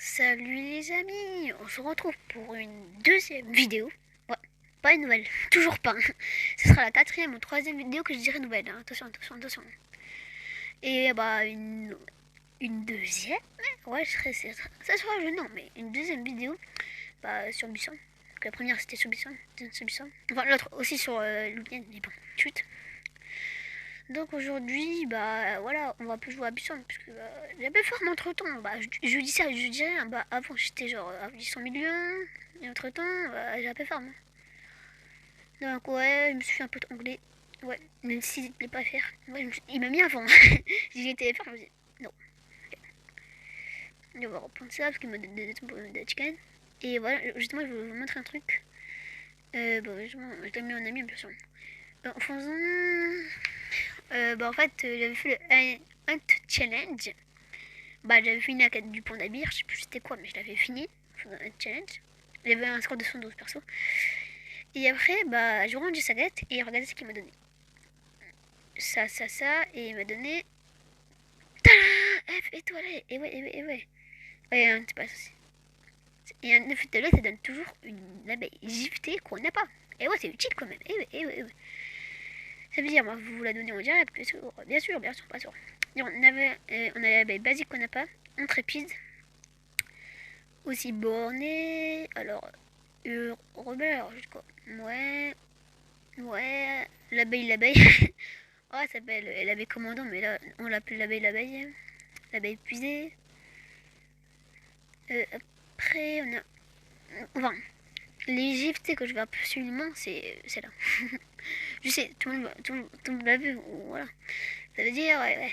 Salut les amis, on se retrouve pour une deuxième vidéo. Ouais, pas une nouvelle, toujours pas. Ce sera la quatrième ou troisième vidéo que je dirai nouvelle, hein. Attention, attention, attention. Et bah une deuxième, ouais, ça sera je non, mais une deuxième vidéo bah, sur Buisson. La première c'était sur Buisson, enfin l'autre aussi sur Lumière, mais bon, chut. Donc aujourd'hui, bah voilà, on va plus jouer à Buisson parce que j'ai un peu forme entre temps. Bah, je dis ça, je dirais, hein, bah avant j'étais genre à 800 millions, et entre temps, j'ai un peu forme. Donc ouais, je me suis fait un peu d'anglais. Ouais, même s'il ne voulait pas faire. Ouais, il m'a mis avant. J'y étais fort, je me dis non. On va reprendre ça parce qu'il m'a donné des chicken. Et voilà, justement, je vais vous montrer un truc. Bah, justement, je l'ai mis en ami, bien sûr. En faisant. Bah, en fait, j'avais fait le Hunt Challenge. Bah, j'avais fini la quête du pont d'Abir, je sais plus c'était quoi, mais je l'avais fini. Un challenge. J'avais un score de 112 perso. Et après, bah, j'ai rendu sa quête et regardez ce qu'il m'a donné. Ça, et il m'a donné. Tadam, F étoilé. Et ouais, et ouais, et ouais. Ouais, hein, c'est pas ça. Et un œuf étoilé, ça donne toujours une abeille giftée qu'on n'a pas. Et ouais, c'est utile quand même. Et ouais, et ouais, et ouais. Ça veut dire, moi, vous la donnez en direct, bien sûr, pas sûr. Et on avait l'abeille basique qu'on n'a pas, intrépide, aussi borné, alors, rebelle, quoi. Ouais, ouais, l'abeille. Oh, ça s'appelle l'abeille commandant, mais là, on l'appelle l'abeille épuisée. Après, on a, enfin, les gifs que je veux absolument, c'est là. Je sais, tout le monde l'a vu, voilà. Ça veut dire, ouais, ouais.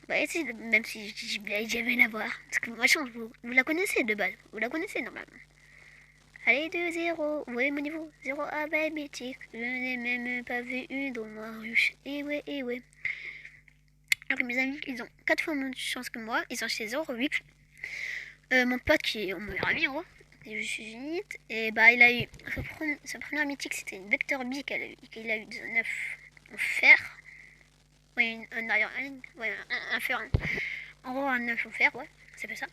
Bah, même si j'ai jamais la voir. Parce que machin, vous la connaissez de base. Vous la connaissez normalement. Allez, 2-0. Vous voyez mon niveau 0 abeille mythique. Je n'ai même pas vu une dans ma ruche. Et ouais, et ouais. Alors mes amis, ils ont 4 fois moins de chance que moi. Ils ont chez 0,8. Mon pote qui est mon meilleur ami, en gros. Et je suis unite. Et bah, il a eu. Sa première mythique, c'était une Vector B qu'il a eu 19 en fer. Oui, un arrière. Ouais, un fer. En gros, un 9 en fer, ouais. C'est pas ça.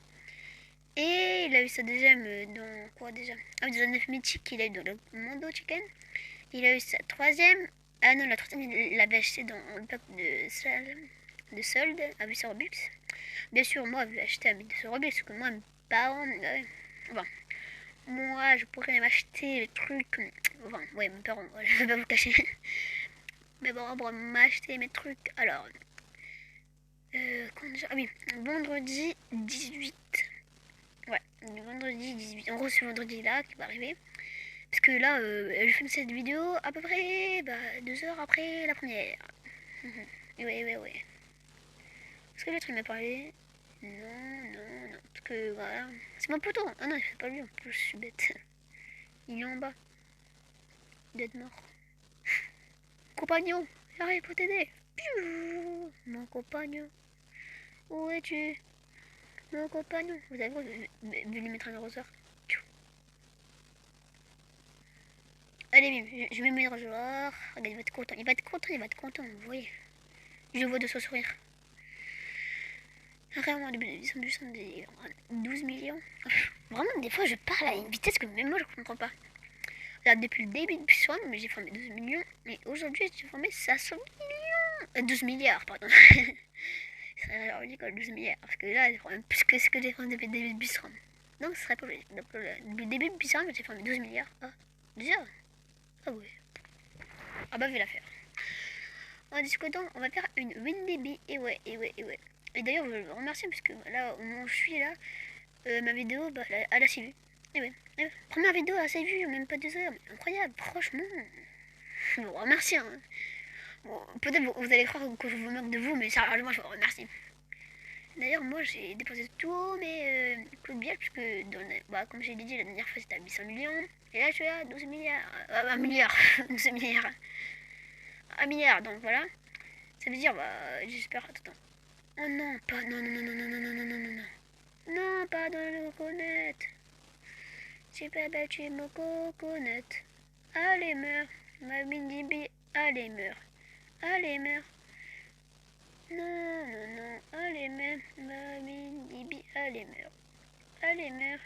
Et il a eu sa deuxième dans quoi déjà? Ah oui, dans un 9 mythique, il a eu dans le Mondo Chicken. Il a eu sa troisième. Ah non, la troisième, il l'avait acheté dans le pack de solde à 800 Robux. Bien sûr, moi, je vais acheter à 1200 Robux parce que moi, mes parents. Enfin, moi, je pourrais m'acheter les trucs. Enfin, ouais, mes parents, voilà, je vais pas vous cacher. Mais bon, pour m'acheter mes trucs. Alors, quand déjà? Ah oui, vendredi 18. Ouais, le vendredi 18. En gros, c'est vendredi là qui va arriver. Parce que là, je filme cette vidéo à peu près 2 heures après la première. Ouais, ouais, ouais. Est-ce que l'autre il m'a parlé? Non, non, non. Parce que voilà. C'est mon poteau. Ah non, il fait pas lui en plus, je suis bête. Il est en bas. Il doit être mort. Compagnon, j'arrive pour t'aider. Mon compagnon, où es-tu? Mon compagnon. Vous avez vu lui mettre un roseur? Allez, je vais me rejoindre. Regarde, il va être content. Il va être content, il va être content. Vous voyez. Je le vois de son sourire. Vraiment, ils sont des 12 millions. Vraiment, des fois, je parle à une vitesse que même moi, je comprends pas. Là, depuis le début de Buisson, mais j'ai formé 12 millions. Mais aujourd'hui, j'ai formé 500 millions. 12 milliards, pardon. C'est ridicule, 12 milliards. Parce que là, j'ai formé plus que ce que j'ai formé depuis le début de Buisson. Donc, ce serait pas logique. Donc, depuis le début de Buisson, j'ai formé 12 milliards. Ah, déjà? Ah ouais. Ah bah, je vais la faire. En discutant, on va faire une WinDB. Et ouais, et ouais, et ouais. Et d'ailleurs, je veux remercier parce que là, au moment où je suis là, ma vidéo, bah, elle a 6 vues. Et ouais. Première vidéo à 6 vues, même pas 2 heures. Incroyable, franchement. Je vous remercie. Hein. Bon, peut-être vous allez croire que je vous moque de vous, mais sérieusement, je vous remercie. D'ailleurs, moi, j'ai déposé tous mes coups de bière, puisque, bah, comme j'ai dit, la dernière fois, c'était à 800 millions. Et là, je suis à 12 milliards. 1 milliard. 12 milliards. 1 milliard, donc voilà. Ça veut dire, bah, j'espère. Attends. Oh non, pas. Non, non, non, non, non, non, non, non, non, non. Non, pas dans le coconut. J'ai pas battu mon coconut. Allez, meurs. Ma mini allez, meurs. Allez, meurs. Non, non, non. Allez, meurs. Ma mini allez, meurs. Allez, meurs.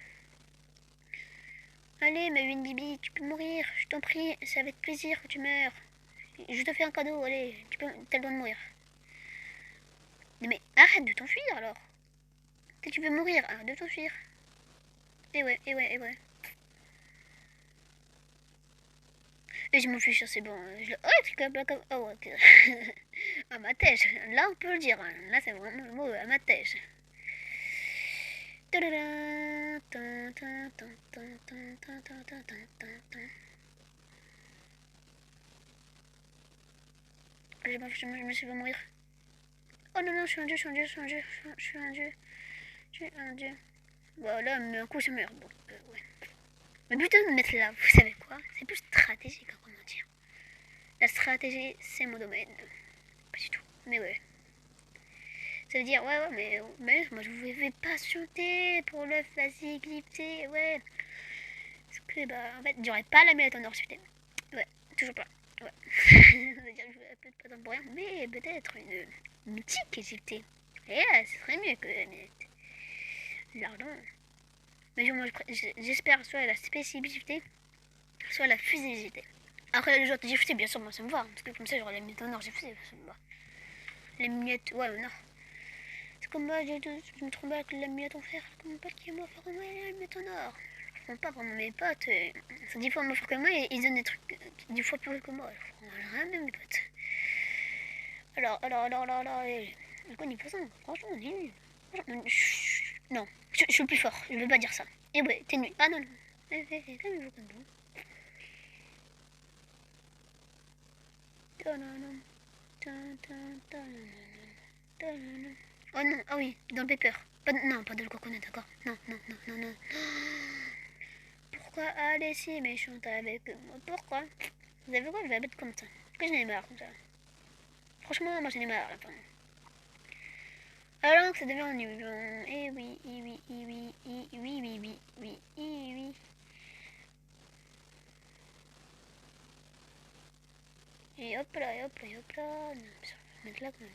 Allez, ma une Bibi, tu peux mourir. Je t'en prie, c'est avec plaisir que tu meurs. Je te fais un cadeau, allez, t'as le droit de mourir. Mais arrête de t'enfuir alors. Si tu veux mourir, arrête de t'enfuir. Et ouais, et ouais, et ouais. Et je m'en fiche, c'est bon. Oh, c'est comme là, comme. Oh, ok. À ma tèche. Là, on peut le dire. Hein. Là, c'est vraiment le mot à ma tèche. Je me suis fait mourir. Oh non, non, je suis un dieu, je suis un dieu, je suis un dieu, je suis un dieu. Je suis un dieu. Voilà, mais un coup, je meurs. Donc, ouais. Mais plutôt de me mettre là, vous savez quoi? C'est plus stratégique, hein, comment dire. La stratégie, c'est mon domaine. Pas du tout. Mais ouais. Ça veut dire, ouais, ouais, mais moi je vous fais patienter pour l'œuf, vas-y, éclipsé, ouais. Parce que, bah, en fait, j'aurais pas la mélette en or subtil. Ouais, toujours pas. Ouais. Ça veut dire que je vais peut-être pas tant pour rien, mais peut-être une mythique égyptée. Et là, ce serait mieux que la mélette. Lardon. Mais moi, j'espère soit la spécificité, soit la fusée. Après, les autres GFC, bien sûr, moi ça me va. Hein, parce que comme ça, j'aurai les miettes en or GFC, ça me va. Les miettes, ouais, non. C'est comme moi, je me trompe avec la miette en fer. Comme mon pote qui est mort faire moi, les miettes en or. Je comprends pas vraiment mes potes. C'est 10 fois moins fort que moi et ils donnent des trucs 10 fois plus que moi. Je comprends rien de mes potes. Alors, je connais pas ça. Franchement, on est nul. Non, je suis le plus fort. Je veux pas dire ça. Et ouais, t'es nul. Ah non, non. Calmez-vous comme vous. Oh non, ah oui, dans le pepper. Pas, non, pas dans le coconut, d'accord. Non, non, non, non, non. Pourquoi aller si méchante avec moi? Pourquoi? Vous savez quoi, je vais la mettre comme ça. Parce que j'en ai marre comme ça. Franchement, moi j'en ai marre. Enfin. Alors que ça devient ennuyant. Eh oui, eh oui, eh oui, eh oui, oui, oui, oui, eh oui. Et hop là, et hop là, et hop là. Non, mais ça va mettre là quand même.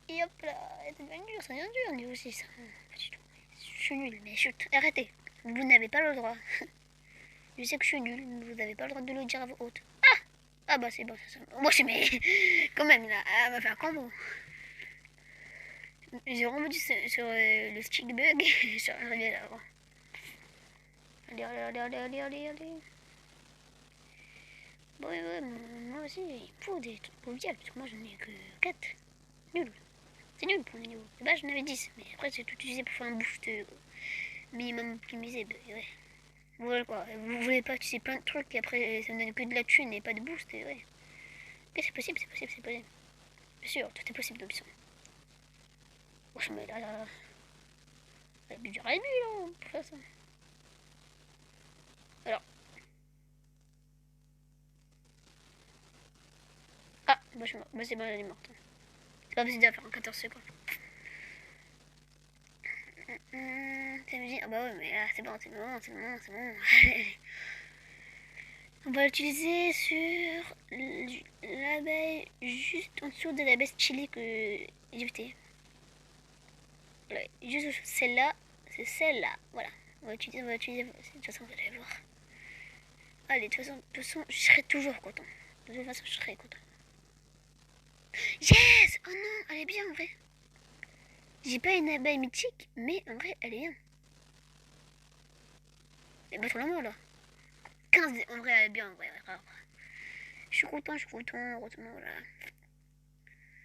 Et hop là, ça devient dur, ça devient dur, niveau 6. Pas du tout. Je suis nul, mais chut, arrêtez. Vous n'avez pas le droit. Je sais que je suis nul, mais vous n'avez pas le droit de le dire à voix haute. Ah bah c'est bon, ça. Moi je suis mais quand même là, elle m'a fait un combo. J'ai vraiment dit sur le stick bug. Je suis arrivé là. Allez, allez, allez, allez, allez, allez, allez. Bon, ouais, moi aussi, il faut des trucs pour dire, parce que moi j'en ai que 4. Nul. C'est nul pour le niveau. De base j'en avais 10, mais après c'est tout utilisé pour faire un boost minimum optimisé. Bah, ouais. Voilà quoi. Vous voulez pas utiliser plein de trucs et après ça ne donne que de la thune et pas de boost. Et ouais. Mais c'est possible, c'est possible, c'est possible. Bien sûr, tout est possible dans Buisson. Bon, je mets là. Elle a bu du Red Bull là, pour faire ça. Alors. Ah, bah, bah c'est bon, elle est morte. C'est pas possible de faire en 14 secondes. Ça me dit, ah bah ouais, mais là, c'est bon, c'est bon, c'est bon, c'est bon. On va l'utiliser sur l'abeille juste en dessous de l'abeille chili que j'ai vue. Voilà, juste celle-là, c'est celle-là. Voilà. On va utiliser, on va utiliser. De toute façon, vous allez voir. Allez, de toute façon, je serai toujours content. De toute façon, je serai content. Yes! Oh non, elle est bien en vrai. J'ai pas une abeille mythique, mais en vrai, elle est bien. Elle est pas trop la mort là. 15, en vrai, elle est bien en vrai. Je suis content, heureusement là.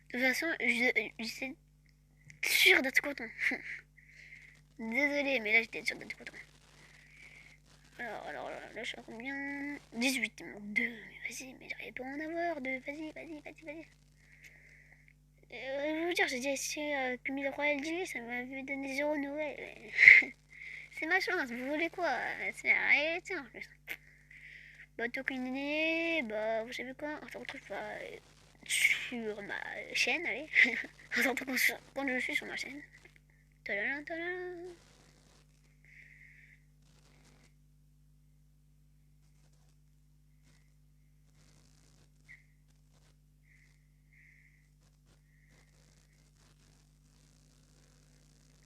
De toute façon, j'étais sûr d'être content. Désolé, mais là, j'étais sûr d'être content. Alors, là, je suis à combien? 18, il me manque 2. Mais vas-y, mais j'arrive pas à en avoir 2. Vas-y. Je vais vous dire, j'ai déjà essayé cumuler Royal Jelly, ça m'avait donné 0 nouvelles. C'est ma chance, vous voulez quoi? C'est arrêté en plus. Bah, tokené, bah, vous savez quoi? On se retrouve sur ma chaîne, allez. On se retrouve quand je suis sur ma chaîne. Tadam, tadam.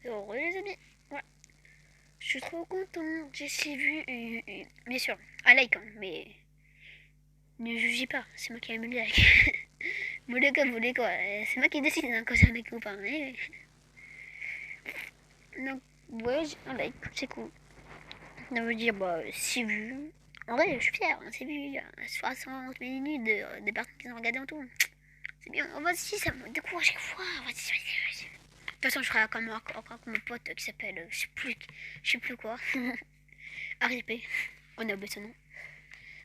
Heureux les amis. Ouais. Je suis trop content. J'ai si vu. Bien sûr, un like, hein, mais ne jugez pas. C'est moi qui ai mis le like. Vous voulez quoi. C'est moi qui décide hein, quand j'ai un like ou pas. Donc, ouais, j'ai un like. C'est cool. Ça veut dire, bah, 6 vues. En vrai, je suis fier. Hein, 6 vues. Il y a 60 minutes de personnes qui ont regardé en tout. C'est bien. Oh, vas-y, ça me décourage chaque fois. Vas-y. De toute façon, je ferai encore comme mon pote qui s'appelle, je sais plus quoi. RIP. On a oublié son nom.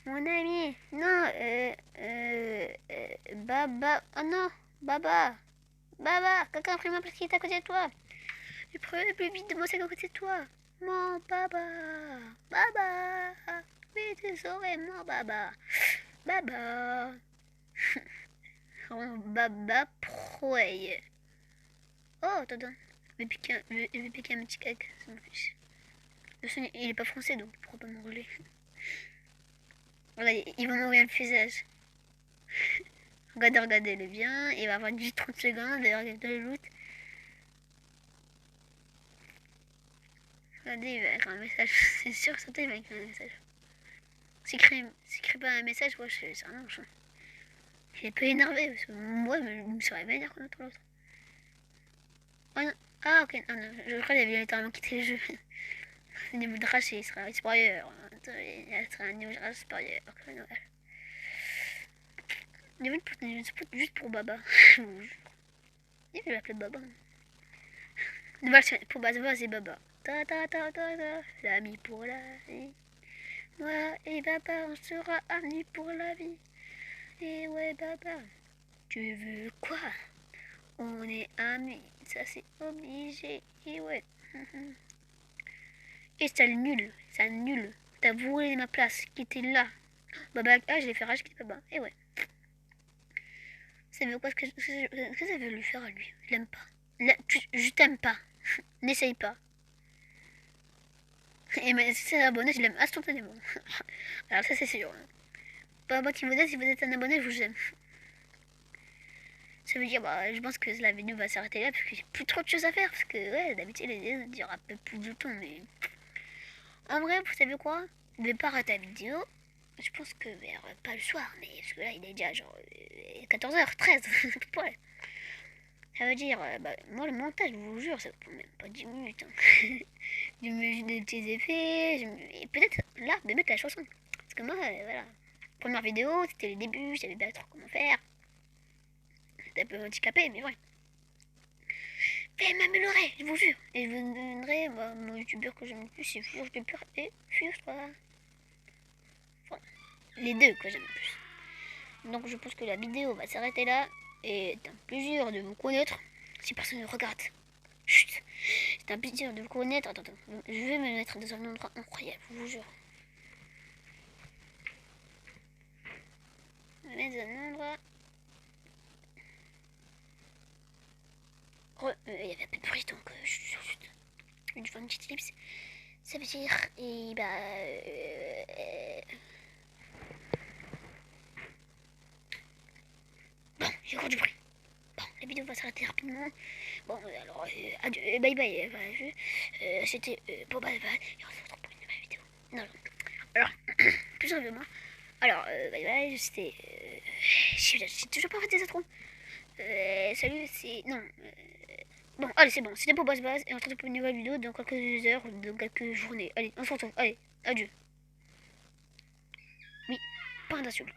Mon ami, non, Baba, oh non, Baba, quelqu'un a pris ma place qui est à côté de toi. Il prenait plus vite de moi, c'est à côté de toi. Mon Baba, oui, désolé, mon Baba, oh, Baba Proy. Oh, attends, je vais piquer un petit cake, c'est mon fils. Le son, il est pas français, donc il pourra pas m'enrouler. Voilà, il va m'envoyer un visage. Regardez, il est bien. Il va avoir 10-30 secondes. D'ailleurs, il y a de loot. Regardez, il va écrire un message. C'est sûr, surtout, il va écrire un message. S'il écrit pas un message, moi, c'est un ange. Il est pas énervé. Parce que moi, je me serais vénère contre l'autre. Oh non. Ah, ok. Ah, non, je crois qu'il avait littéralement quitté le jeu. Au niveau de race, il serait supérieur. Il serait un niveau de race supérieur. Il y avait une spot juste pour Baba. Il va l'appeler Baba. Pour Baba, c'est Baba. L'ami pour la vie. Moi et Baba, on sera amis pour la vie. Et ouais, Baba, tu veux quoi? On est amis, ça c'est obligé. Et ouais. Et c'est nul, c'est nul. T'as volé ma place qui était là. Baba, ah, je l'ai fait racheter Baba. Et ouais. Ça veut quoi? Ce que ça veut lui faire à lui? Je l'aime pas. Je t'aime pas. N'essaye pas. Et mais si c'est un abonné, je l'aime instantanément. Alors ça c'est sûr. Pas moi qui vous êtes, si vous êtes un abonné, je vous aime. Ça veut dire, bah, je pense que la vidéo va s'arrêter là parce que j'ai plus trop de choses à faire. Parce que, ouais, d'habitude, les vidéos durent un peu plus de temps. Mais en vrai, vous savez quoi? Je vais pas arrêter la vidéo. Je pense que vers, pas le soir, mais parce que là, il est déjà genre 14h13. Ouais. Ça veut dire, bah, moi, le montage, je vous jure, ça prend même pas 10 minutes. Hein. Je mets juste des petits effets. Et peut-être là, de mettre la chanson. Parce que moi, voilà. Première vidéo, c'était le début, je savais pas trop comment faire. J'étais un peu handicapé, mais ouais. Mais m'améliorer, je vous jure. Et je vous donnerai mon youtubeur que j'aime le plus, c'est Furge de Pure et Furge, voilà. Enfin, les deux que j'aime le plus. Donc je pense que la vidéo va s'arrêter là. Et c'est un plaisir de vous connaître. Si personne ne regarde. Chut. C'est un plaisir de vous connaître. Attends. Je vais me mettre dans un endroit incroyable, je vous jure. Je vais me mettre dans un endroit. Il y avait un peu de bruit donc chut. Je vais faire une petite ellipse. Ça veut dire. Et bah. Bon, j'ai encore du bruit. Bon, la vidéo va s'arrêter rapidement. Bon, alors, adieu, bye bye. C'était pour bye bye. Et on se retrouve pour une nouvelle vidéo. Non. Alors, plus sérieusement. Alors, bye bye, c'était. J'ai toujours pas fait des intros. Salut, c'est. Non. Bon, allez, c'est bon. C'était pour Buzz Buzz. Et on se retrouve pour une nouvelle vidéo dans quelques heures, dans quelques journées. Allez, on se retrouve. Allez, adieu. Oui, pas d'insulte.